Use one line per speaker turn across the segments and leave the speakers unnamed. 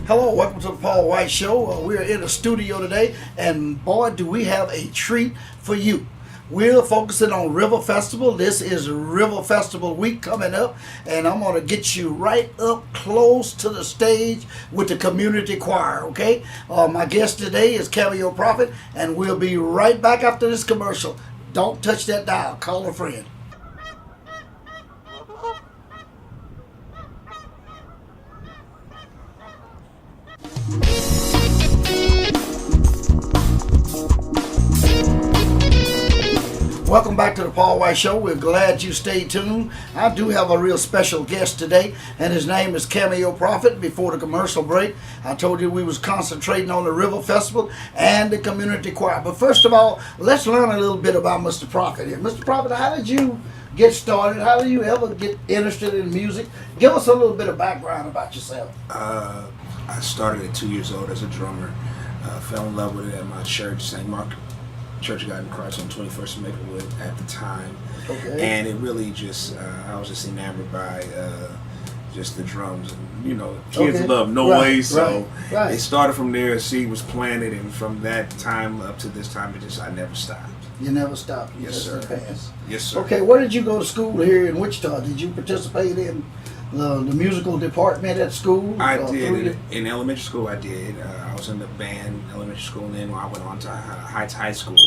Hello, welcome to the Paul White Show. We're in the studio today, and boy, do we have a treat for you. We're focusing on River Festival. This is River Festival week coming up, and I'm going to get you right up close to the stage with the community choir, okay? My guest today is Cameo Profit, and we'll be right back after this commercial. Don't touch that dial. Call a friend. Welcome back to the Paul White Show. We're glad you stayed tuned. I do have a real special guest today, and his name is Cameo Profit. Before the commercial break, I told you we was concentrating on the River Festival and the community choir. But first of all, let's learn a little bit about Mr. Profit here. Mr. Profit, how did you get started? How did you ever get interested in music? Give us a little bit of background about yourself.
I started at 2 years old as a drummer. Fell in love with it at my church, St. Mark Church of God in Christ on 21st and Maplewood at the time.
Okay.
And it really just, I was just enamored by just the drums. And, you know, kids love noise, so it started from there. A seed was planted, and from that time up to this time, I never stopped.
You never stopped. You
Yes, sir.
advanced.
Yes, sir.
Okay, where did you go to school here in Wichita? Did you participate in the musical department at school?
I did. In elementary school, I did. I was in the band elementary school, and then I went on to Heights High School,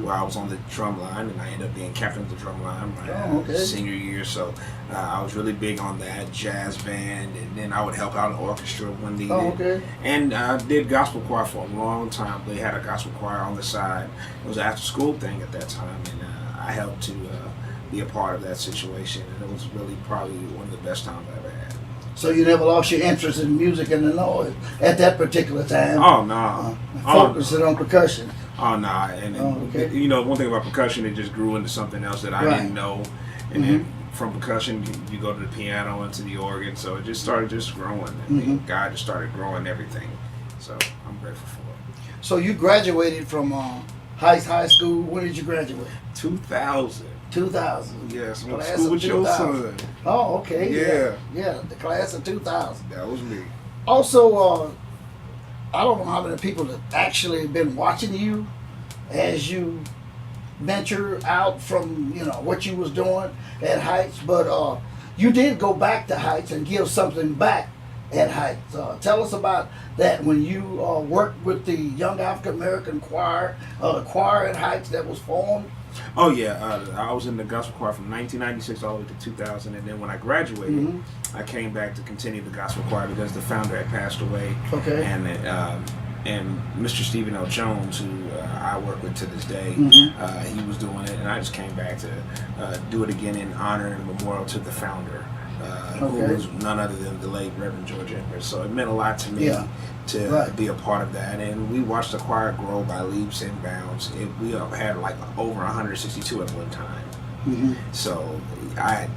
where I was on the drum line, and I ended up being captain of the drum line my senior year. So I was really big on that jazz band, and then I would help out in orchestra when needed.
Oh, okay.
And I did gospel choir for a long time. They had a gospel choir on the side. It was an after-school thing at that time, and I helped to be a part of that situation, and it was really probably one of the best times I ever had.
So you never lost your interest in music and the noise at that particular time?
Oh, no.
Focusing on percussion.
Oh, no. And you know, one thing about percussion, it just grew into something else that I didn't know. And then from percussion, you go to the piano and to the organ. So it just started just growing. And God just started growing everything. So I'm grateful for it.
So you graduated from Heights High School. When did you graduate?
2000.
2000.
Yes, I went to
Class
school
of
with your
2000.
son.
Oh, okay.
Yeah.
The class of 2000.
That was me.
Also, I don't know how many people have actually been watching you as you venture out from, you know, what you was doing at Heights, but you did go back to Heights and give something back at Heights. Tell us about that when you worked with the Young African American Choir, the choir at Heights that was formed.
Oh yeah, I was in the gospel choir from 1996 all the way to 2000, and then when I graduated, I came back to continue the gospel choir because the founder had passed away.
Okay.
And Mr. Stephen L. Jones, who I work with to this day, he was doing it, and I just came back to do it again in honor and memorial to the founder, who was none other than the late Reverend George Edwards. So it meant a lot to me to be a part of that, and we watched the choir grow by leaps and bounds. We had like over 162 at one time. So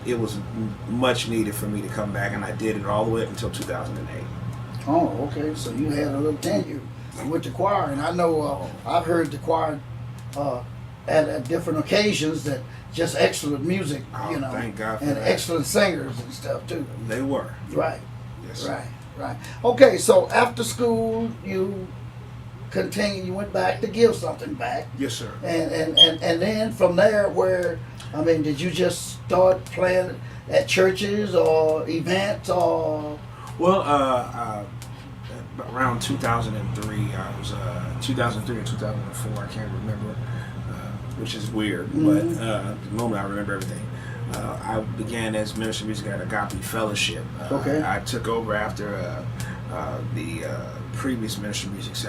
it was much needed for me to come back, and I did it all the way up until 2008.
Oh, okay. So you had a little tenure with the choir, and I know I've heard the choir at different occasions that just excellent music, you know,
thank God for
and
that.
Excellent singers and stuff too.
They were.
Right.
Yes.
Right. Okay, so after school you continued, you went back to give something back.
Yes, sir.
And then from there, did you just start playing at churches or events or?
Well, around 2003, I was 2003 or 2004, I can't remember, which is weird, but the moment I remember everything. I began as ministry music at Agape Fellowship. I took over after the previous ministry musics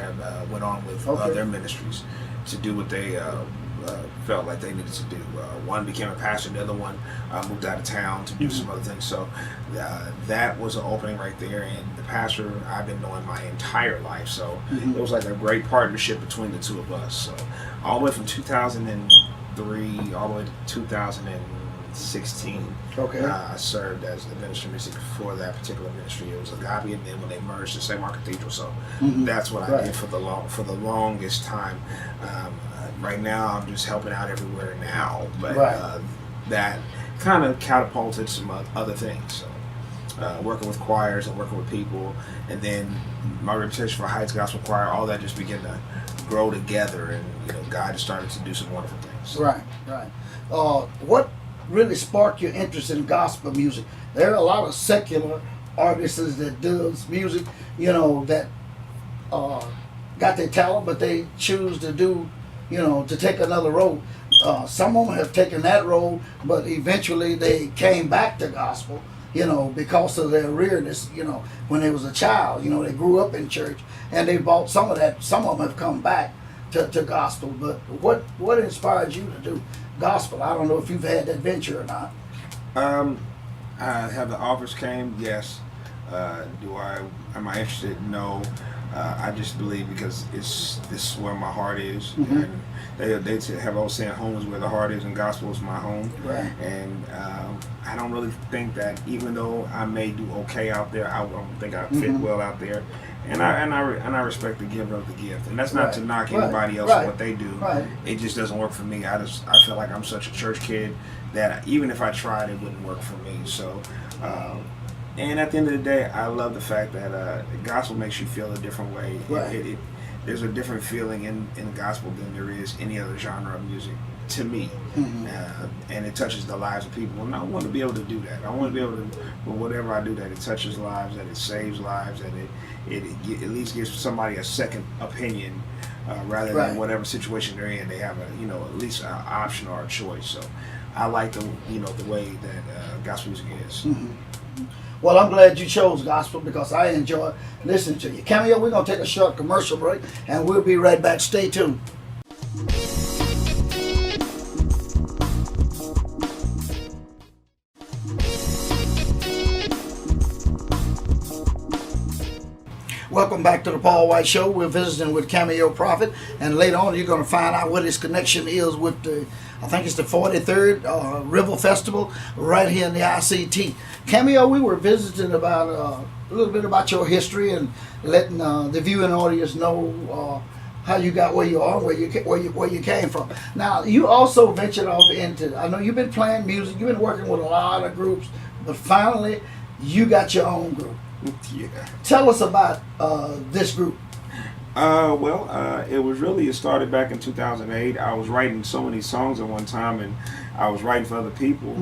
went on with their ministries to do what they felt like they needed to do. One became a pastor, the other one moved out of town to do some other things. So that was an opening right there, and the pastor I've been knowing my entire life. So it was like a great partnership between the two of us. So all the way from 2003 all the way to 2016, I served as the ministry music for that particular ministry. It was Agape, and then when they merged to St. Mark Cathedral. So that's what I did for the longest time. Right now, I'm just helping out everywhere now, but that kind of catapulted some other things. So. working with choirs and working with people, and then my reputation for Heights Gospel Choir, all that just began to grow together, and God just started to do some wonderful things.
Right, right. What really sparked your interest in gospel music? There are a lot of secular artists that does music, that got their talent, but they choose to do, to take another road. Some of them have taken that road, but eventually they came back to gospel, because of their rearness, when they was a child, they grew up in church and they bought some of that. Some of them have come back to gospel. But what inspired you to do gospel? I don't know if you've had that venture or not.
Have the offers came? Yes. Am I interested? No. I just believe because this is where my heart is, and they have always saying home is where the heart is, and gospel is my home.
Right.
And I don't really think that even though I may do okay out there, I don't think I fit well out there. And I respect the giver of the gift, and that's not to knock anybody else and what they do.
Right.
It just doesn't work for me. I feel like I'm such a church kid that even if I tried, it wouldn't work for me. So. And at the end of the day, I love the fact that the gospel makes you feel a different way.
Right.
There's a different feeling in the gospel than there is any other genre of music to me. And it touches the lives of people. And I want to be able to do that. I want to be able to, with whatever I do, that it touches lives, that it saves lives, that it at least gives somebody a second opinion rather than whatever situation they're in. They have at least an option or a choice. So I like the way that gospel music is.
Well, I'm glad you chose gospel because I enjoy listening to you. Cameo, we're going to take a short commercial break, and we'll be right back. Stay tuned. Welcome back to the Paul White Show. We're visiting with Cameo Profit, and later on you're going to find out what his connection is with I think it's the 43rd River Festival right here in the ICT. Cameo, we were visiting about a little bit about your history and letting the viewing audience know how you got where you are, where you came from. Now, you also ventured off into, I know you've been playing music, you've been working with a lot of groups, but finally you got your own group.
Yeah.
Tell us about this group.
It started back in 2008. I was writing so many songs at one time, and I was writing for other people,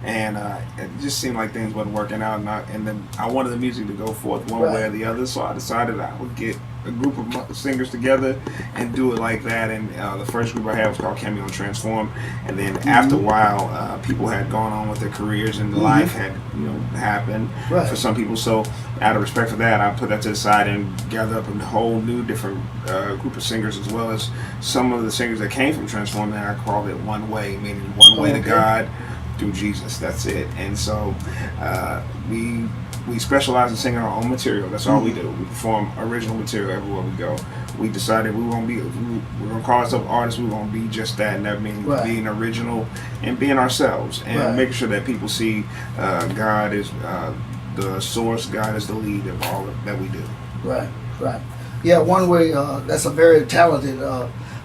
and it just seemed like things wasn't working out, and then I wanted the music to go forth one way or the other, so I decided I would get a group of singers together and do it like that. And the first group I had was called Cameo Transform, and then after a while people had gone on with their careers and life had happened for some people, so out of respect for that I put that to the side and gathered up a whole new different group of singers, as well as some of the singers that came from Transform, and I called it One Way, meaning one way to God through Jesus. That's it. And so we specialize in singing our own material. That's all we do. We perform original material everywhere we go. We decided we're going to call ourselves artists. We're going to be just that, and that means being original and being ourselves, and making sure that people see God is the source, God is the lead of all that we do.
Right. Yeah, One Way, that's a very talented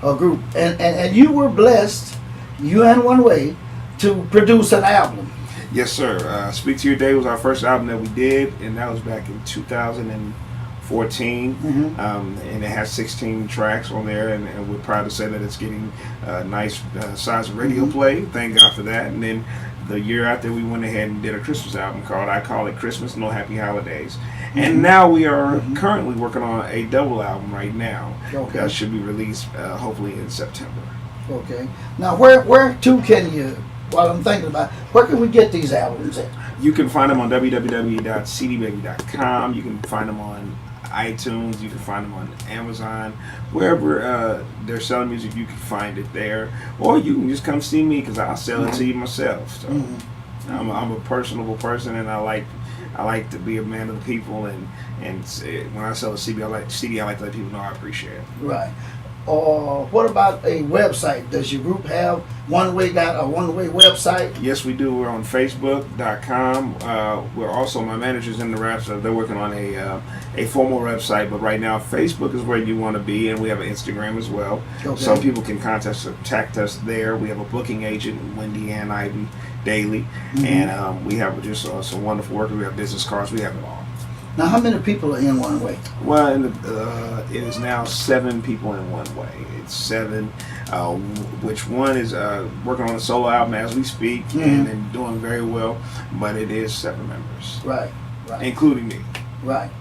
group. And you were blessed, you and One Way, to produce an album.
Yes, sir. Speak to Your Day was our first album that we did, and that was back in 2014. And it has 16 tracks on there, and we're proud to say that it's getting a nice size of radio play. Thank God for that. And then the year after, we went ahead and did a Christmas album called I Call It Christmas, No Happy Holidays. And now we are currently working on a double album right now that should be released hopefully in September.
Okay. Now, where to can you, while I'm thinking about, where can we get these albums at?
You can find them on www.cdbaby.com. You can find them on iTunes. You can find them on Amazon. Wherever they're selling music, you can find it there. Or you can just come see me, because I'll sell it to you myself. So I'm a personable person, and I like to be a man of the people. And when I sell a CD, I like to let people know I appreciate it.
Right. Or what about a website? Does your group have got a one-way website?
Yes, we do. We're on Facebook.com. We're also, my manager's in the reps, so they're working on a formal website, but right now Facebook is where you want to be, and we have an Instagram as well.
Okay.
Some people can contact us there. We have a booking agent, Wendy and Ivy Daily, and we have just some wonderful workers. We have business cards. We have it all.
Now, how many people are in One Way?
Well, it is now 7 people in One Way. It's 7, which one is working on a solo album as we speak and doing very well, but it is 7 members.
Right.
Including me.
Right.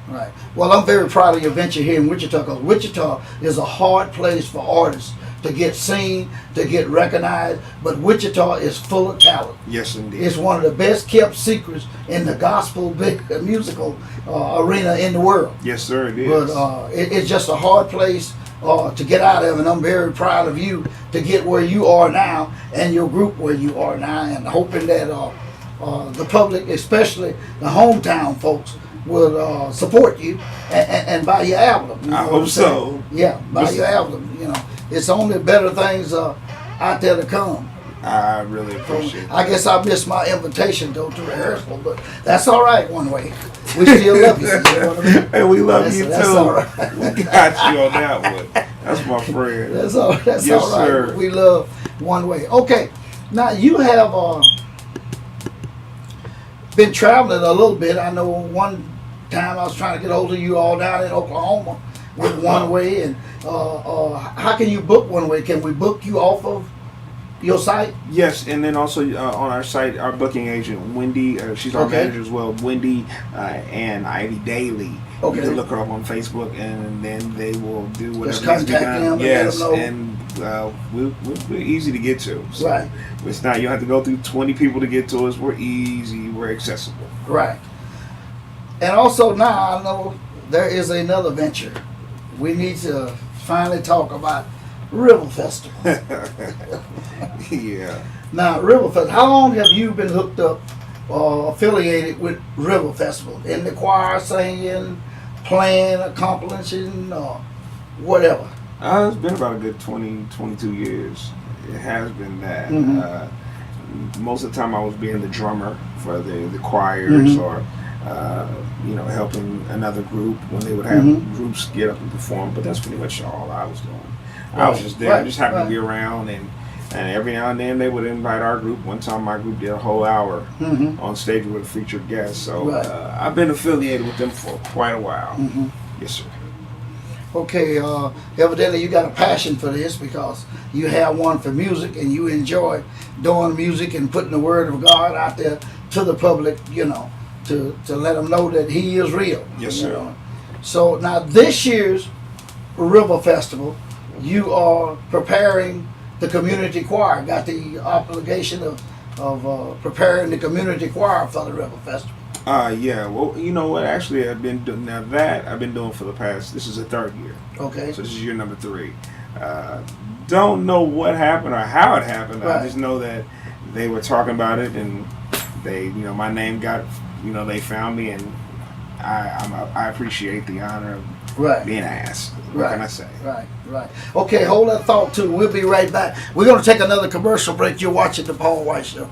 Well, I'm very proud of your venture here in Wichita, because Wichita is a hard place for artists to get seen, to get recognized, but Wichita is full of talent.
Yes, indeed.
It's one of the best kept secrets in the gospel musical arena in the world.
Yes, sir, it is.
But it's just a hard place to get out of, and I'm very proud of you to get where you are now and your group where you are now, and hoping that the public, especially the hometown folks, will support you and buy your album. You know
I hope so.
Yeah, buy your album. You know, it's only better things out there to come.
I really appreciate it.
I guess I missed my invitation to rehearsal, but that's all right. One way, we still love you. You know what I mean?
And we love you too.
That's all right.
We got you on that one. That's my friend.
That's all. That's
yes,
all right.
Sir.
We love One Way. Okay, now you have been traveling a little bit. I know one time I was trying to get hold of you all down in Oklahoma with One Way, and how can you book One Way? Can we book you off of your site?
Yes, and then also on our site, our booking agent, Wendy, she's our manager as well, Wendy and Ivy Daily.
Okay.
You can look her up on Facebook, and then they will do whatever
Just
needs to be
contact
done.
them
Yes,
and let them
and we're easy to get to. So
Right.
It's not, you don't have to go through 20 people to get to us. We're easy. We're accessible.
Right. And also now I know there is another venture. We need to finally talk about River Festival.
Yeah.
Now, River Festival, how long have you been hooked up or affiliated with River Festival? In the choir, singing, playing, accomplishing, or whatever?
It's been about a good 20, 22 years. It has been that. Most of the time I was being the drummer for the choirs or, helping another group when they would have groups get up and perform. But that's pretty much all I was doing. I was just there, just happened to be around, and every now and then they would invite our group. One time my group did a whole hour on stage with a featured guest. So I've been affiliated with them for quite a while. Yes, sir.
Okay, evidently you got a passion for this, because you have one for music and you enjoy doing music and putting the word of God out there to the public, to let them know that He is real.
Yes, sir.
Know? So now this year's River Festival, you are preparing the community choir. Got the obligation of preparing the community choir for the River Festival.
Yeah. Well, you know what? Actually, I've been doing for the past. This is the 3rd year.
Okay.
So this is year number 3. Don't know what happened or how it happened.
Right.
I just know that they were talking about it, and they, my name got, they found me, and I appreciate the honor of being asked. What can I say?
Right. Okay, hold that thought too. We'll be right back. We're going to take another commercial break. You're watching the Paul White Show.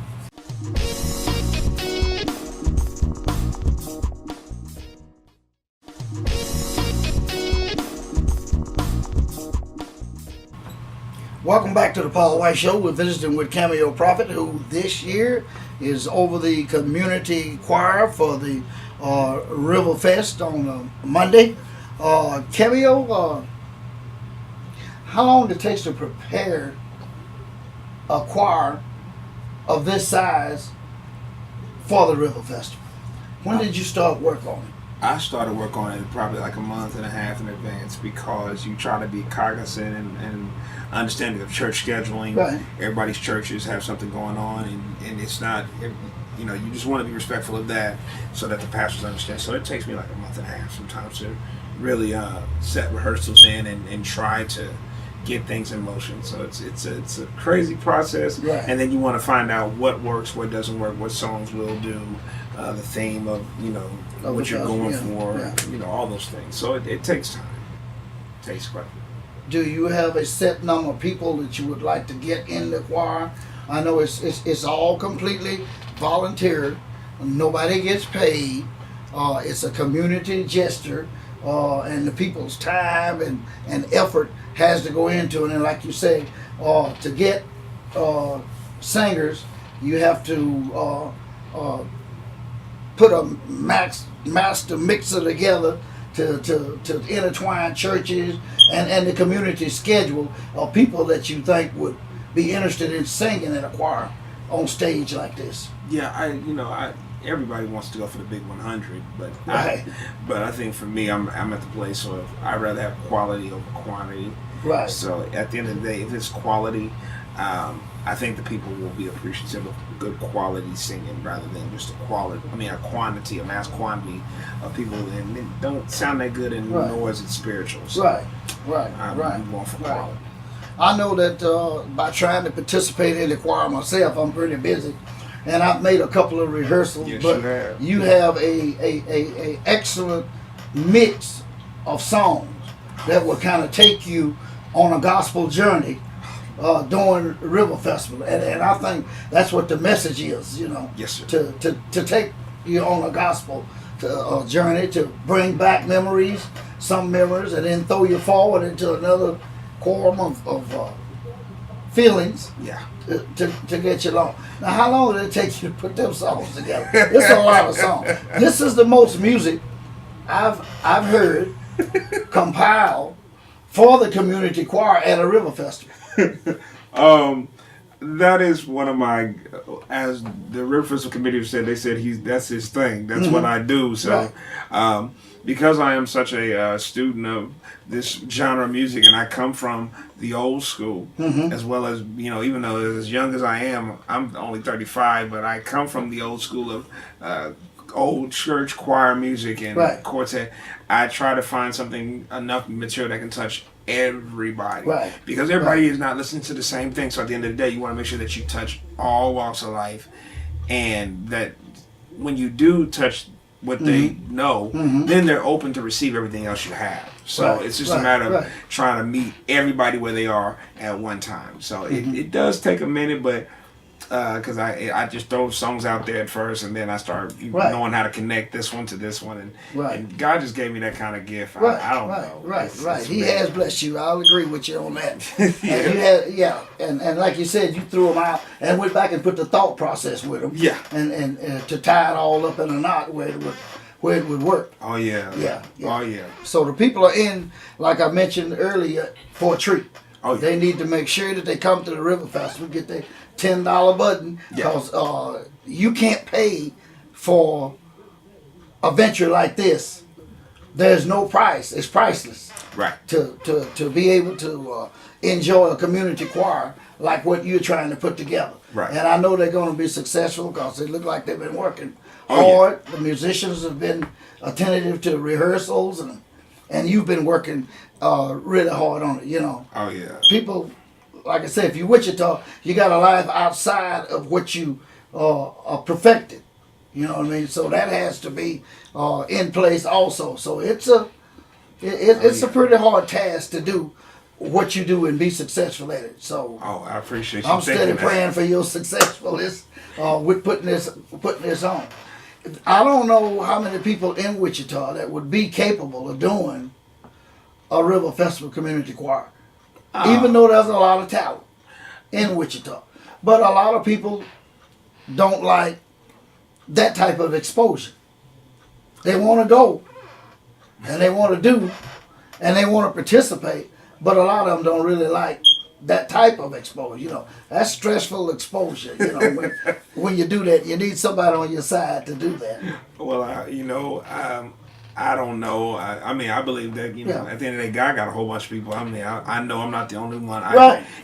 Welcome back to the Paul White Show. We're visiting with Cameo Profit, who this year is over the community choir for the River Fest on Monday. Cameo, how long did it take to prepare a choir of this size for the River Festival? When did you start work on it?
I started work on it probably like a month and a half in advance, because you try to be cognizant and understanding of church scheduling.
Right.
Everybody's churches have something going on, and it's not, you just want to be respectful of that so that the pastors understand. So it takes me like a month and a half sometimes to really set rehearsals in and try to get things in motion. So it's a crazy process.
Right.
And then you want to find out what works, what doesn't work, what songs will do, the theme of what you're going for, all those things. So it takes time. It takes quite a bit.
do you have a set number of people that you would like to get in the choir? I know it's all completely volunteer. Nobody gets paid. It's a community gesture, and the people's time and effort has to go into it. And like you say, to get singers, you have to put a master mixer together to intertwine churches and the community schedule of people that you think would be interested in singing in a choir on stage like this.
Yeah, everybody wants to go for the big 100, but
Right.
I think for me, I'm at the place of I'd rather have quality over quantity.
Right.
So at the end of the day, if it's quality, I think the people will be appreciative of good quality singing rather than just a mass quantity of people and they don't sound that good and
Right.
nor is it spiritual. So
Right.
I'm going for
Right.
quality.
I know that by trying to participate in the choir myself, I'm pretty busy, and I've made a couple of rehearsals.
Yes,
but
you have.
you have a excellent mix of songs that will kind of take you on a gospel journey during River Festival, and I think that's what the message is.
Yes, sir.
To take you on a gospel journey, to bring back memories, some memories, and then throw you forward into another quorum of feelings
Yeah.
to get you along. Now, how long did it take you to put them songs together? It's a lot of songs. This is the most music I've heard compiled for the community choir at a river festival.
That is one of my, as the River Festival committee said, they said that's his thing. That's what I do. So, because I am such a student of this genre of music, and I come from the old school, as well as even though as young as I am, I'm only 35, but I come from the old school of old church choir music and quartet. I try to find enough material that can touch everybody, because everybody is not listening to the same thing. So at the end of the day, you want to make sure that you touch all walks of life, and that when you do touch what they know, then they're open to receive everything else you have. So it's just a matter of trying to meet everybody where they are at one time. So it does take a minute, but because I just throw songs out there at first, and then I start knowing how to connect this one to this one, and God just gave me that kind of gift. I don't know.
Right. He has blessed you. I'll agree with you on that. And like you said, you threw them out and went back and put the thought process with them.
Yeah.
And to tie it all up in a knot where it would work.
Oh yeah.
Yeah.
Oh yeah.
So the people are in, like I mentioned earlier, for a treat.
Oh, yeah.
They need to make sure that they come to the River Festival, get their $10 button, because you can't pay for a venture like this. There's no price. It's priceless.
Right.
To be able to enjoy a community choir like what you're trying to put together.
Right.
And I know they're going to be successful because they look like they've been working hard. Yeah. The musicians have been attentive to rehearsals, and you've been working really hard on it,
Oh yeah.
People, like I said, if you're Wichita, you got a life outside of what you are perfected. You know what I mean? So that has to be in place also. So it's a pretty hard task to do what you do and be successful at it. So
I appreciate you.
I'm steady praying for your successfulness with putting this on. I don't know how many people in Wichita that would be capable of doing a River Festival community choir, even though there's a lot of talent in Wichita. But a lot of people don't like that type of exposure. They want to go, and they want to do, and they want to participate, but a lot of them don't really like that type of exposure. That's stressful exposure. When you do that, you need somebody on your side to do that.
Well, I don't know. I believe that at the end of the day, God got a whole bunch of people. I know I'm not the only one.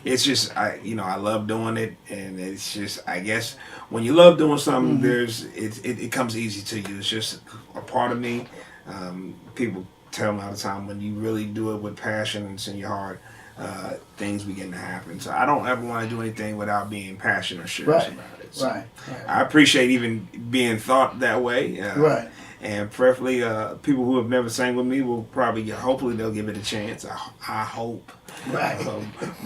It's just I love doing it, and it's just I guess when you love doing something, it comes easy to you. It's just a part of me. People tell me all the time, when you really do it with passion and it's in your heart, things begin to happen. So I don't ever want to do anything without being passionate or serious about it. So I appreciate even being thought that way. and preferably people who have never sang with me will probably, hopefully, they'll give it a chance. I hope.
Right.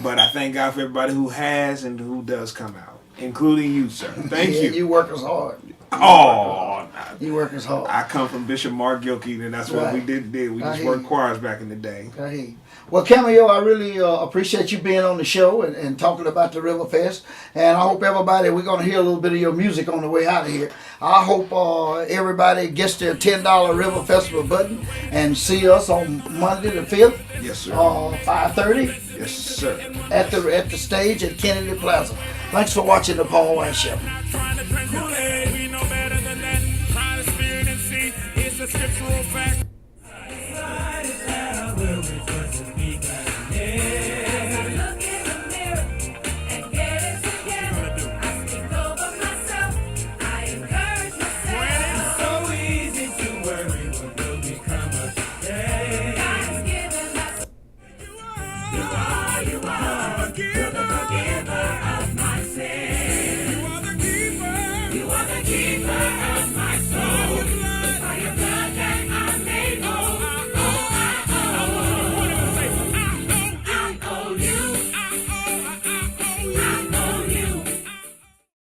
But I thank God for everybody who has and who does come out, including you, sir. Thank you.
You work as hard.
Oh,
You work as hard.
I come from Bishop Mark Gilkey, and that's what we did. We just worked choirs back in the day.
Hey. Well, Cameo, I really appreciate you being on the show and talking about the Riverfest. And I hope everybody, we're going to hear a little bit of your music on the way out of here. I hope everybody gets their $10 River Festival button and see us on Monday the 5th.
Yes, sir.
5:30.
Yes, sir.
At the stage at Kennedy Plaza. Thanks for watching the Paul White Show.
Trying to drink Kool-Aid, we know better than that. Trying to spirit and see, it's a scriptural fact.